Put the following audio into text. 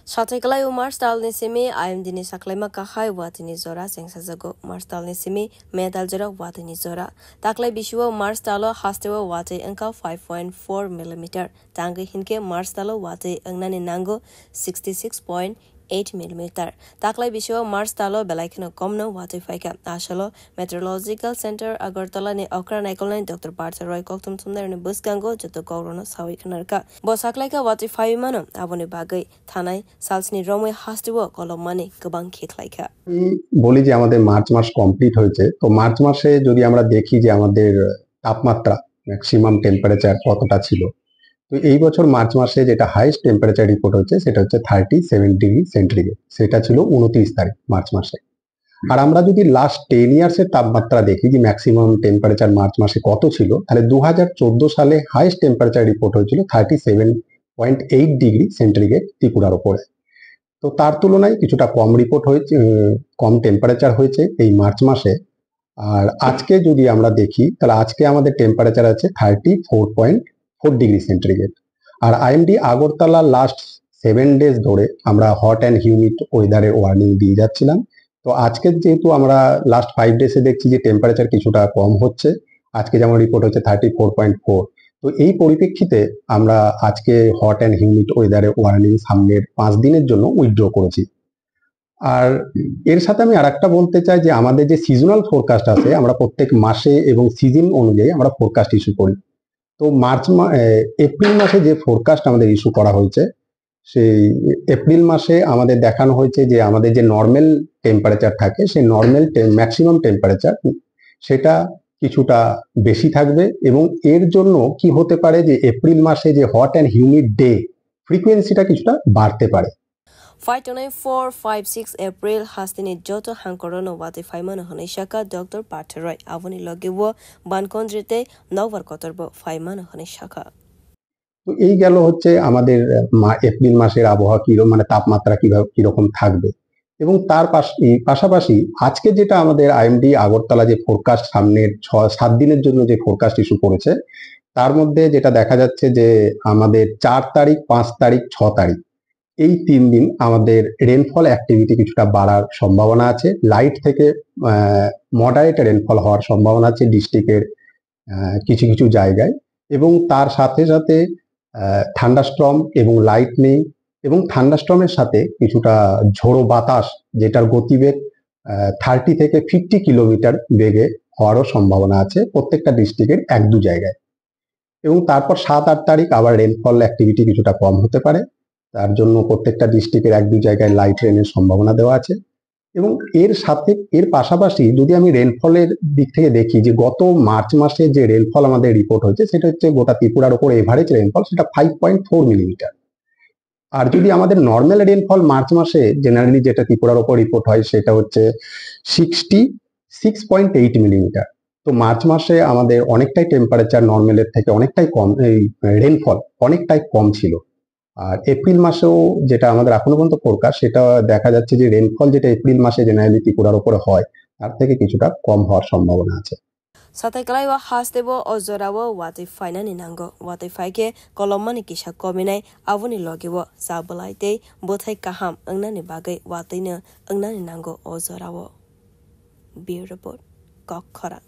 Satekalai Mars Talni Simi, I am Dini Saklema Kahai Watini Zora, Sengsazago, Mars Talni Simi, Medal Jera Watini Zora. Taklai Bishua Mars Talo Hastewa Wate Uncle 5.4 millimeter. Tangi Hinke Mars Talo Wate Ungnani Nango 66.8 millimeter. Taklai Bishua Mars Talo Belakino Komno Wate Faika Ashalo Meteorological Center Agartala ni Okra Nikolai Dr. Barter Roy Koktum Sumner and Busgango Joto Gorono Sawi Kanarka. Bosaklaika Wate Fayumano, Avoni Bagai, Tanai, Salsni Rome Hastiwo, Kolomani, Gabang Kiklaika. বলি যে আমাদের March মাস complete হয়েছে তো March মাসে যদি আমরা দেখি যে আমাদের তাপমাত্রা ম্যাক্সিমাম টেম্পারেচার কতটা ছিল তো এই বছর মার্চ মাসে যেটা হাইয়েস্ট টেম্পারেচার রিপোর্ট হচ্ছে সেটা হচ্ছে 37 ডিগ্রি সেন্টিগ্রেড সেটা ছিল 29 তারিখ মার্চ মাসে আর আমরা যদি লাস্ট 10 ইয়ার্স এর তাপমাত্রা দেখি যে ম্যাক্সিমাম টেম্পারেচার মার্চ মাসে কত ছিল তাহলে 2014 সালে হাইয়েস্ট টেম্পারেচার রিপোর্ট হয়েছিল 37.8 ডিগ্রি সেন্টিগ্রেড ত্রিপুরার উপরে তো তার তুলনায় কিছুটা কম রিপোর্ট হয়েছে কম টেম্পারেচার হয়েছে এই মার্চ মাসে আর আজকে যদি আমরা দেখি তাহলে আজকে আমাদের টেম্পারেচার আছে 34.4 ডিগ্রি সেন্টিগ্রেড আর আইএমডি আগরতলা লাস্ট 7 ডেজ ধরে আমরা হট অ্যান্ড হিউমিড ওয়েদারের ওয়ার্নিং দিয়ে যাচ্ছিলাম তো আজকে যেহেতু আমরা লাস্ট 5 ডেজে দেখছি যে টেম্পারেচার কিছুটা কম হচ্ছে আজকে যেমন রিপোর্ট হচ্ছে 34.4 তো এই পরিপ্রেক্ষিতে আমরা আজকে হট অ্যান্ড হিউমিড ওয়েদারের ওয়ার্নিং সামনের 5 দিনের জন্য উইথড্র করেছি আর এর সাথে আমি আরেকটা বলতে চাই যে আমাদের যে সিজনাল ফোরকাস্ট আছে আমরা প্রত্যেক মাসে এবং সিজন অনুযায়ী আমরা ফোরকাস্ট ইস্যু করি তো এপ্রিল মাসে যে ফোরকাস্ট আমাদের ইস্যু করা হয়েছে সেই এপ্রিল মাসে আমাদের দেখানো হয়েছে যে আমাদের যে নর্মাল টেম্পারেচার থাকে সেই নর্মাল ম্যাক্সিমাম টেম্পারেচার সেটা কিছুটা বেশি থাকবে এবং এর জন্য কি হতে পারে যে এপ্রিল মাসে যে হট অ্যান্ড হিউমিড ডে ফ্রিকোয়েন্সিটা কিছুটা বাড়তে পারে 52456 April Hastini Joto Hankorono Wati Faimano Honishaka Dr. Parteroy Avoni Logiwo Bankondrite Novar Kotorbo Faimano Honishaka. তো এই গেল হচ্ছে আমাদের এপ্রিল মাসের আবহাওয়া মানে তাপমাত্রা কিরকম থাকবে এবং তার পাশাপাশি আজকে যেটা আমাদের আইএমডি আগরতলা যে ফোরকাস্ট সামনের 6-7 দিনের জন্য যে ফোরকাস্ট ইস্যু করেছে তার মধ্যে যেটা দেখা যাচ্ছে যে আমাদের 4 তারিখ 5 তারিখ 6 তারিখ এই 3 দিন আমাদের রেনফল অ্যাক্টিভিটি কিছুটা বাড়ার সম্ভাবনা আছে লাইট থেকে মডারেট রেনফল হওয়ার সম্ভাবনা আছে ডিস্ট্রিক্টের কিছু কিছু জায়গায় এবং তার সাথে সাথে থান্ডারস্টর্ম এবং লাইটনিং এবং থান্ডারস্টর্মের সাথে কিছুটা ঝোড়ো বাতাস যেটার গতিবেগ 30 থেকে 50 কিলোমিটার বেগে হওয়ারও সম্ভাবনা আছে প্রত্যেকটা ডিস্ট্রিক্টের 1-2 জায়গায় এবং তারপর 7-8 তারিখ আবার রেনফল অ্যাক্টিভিটি কিছুটা কম হতে পারে তার জন্য প্রত্যেকটা ডিস্ট্রিক্টের 1-2 জায়গায় লাইট রেনের সম্ভাবনা দেওয়া আছে এবং এর পাশাপাশি যদি আমি রেনফলের দিক থেকে দেখি যে গত মার্চ মাসে যে রেনফল আমাদের রিপোর্ট হয়েছে সেটা হচ্ছে গোটা ত্রিপুরার উপর এভারেজ রেনফল সেটা 5.4 মিলিমিটার আর যদি আমাদের নর্মাল রেনফল মার্চ মাসে জেনারেলি যেটা ত্রিপুরার উপর রিপোর্ট হয় সেটা হচ্ছে 66.8 মিলিমিটার তো মার্চ মাসে আমাদের অনেকটাই টেম্পারেচার নর্মালের থেকে অনেকটাই কম এই রেনফল অনেকটাই কম ছিল আর এপ্রিল মাসেও যেটা আমাদের এখনো পর্যন্ত ফোরকাস্ট সেটা দেখা যাচ্ছে যে রেনফল যেটা এপ্রিল মাসে জেনারেলি ত্রিপুরার উপরে হয় তার থেকে কিছুটা কম হওয়ার সম্ভাবনা আছে Satekalaiwa Hastebo Ozorawo Wati Fainani Nango Wati Faike Kolomani Kisha Kominai Avoni Logiwo Sabalaite Bothai Kaham Angnani Bagai Watina Angnani Nango Ozorawo Beer report Kokhora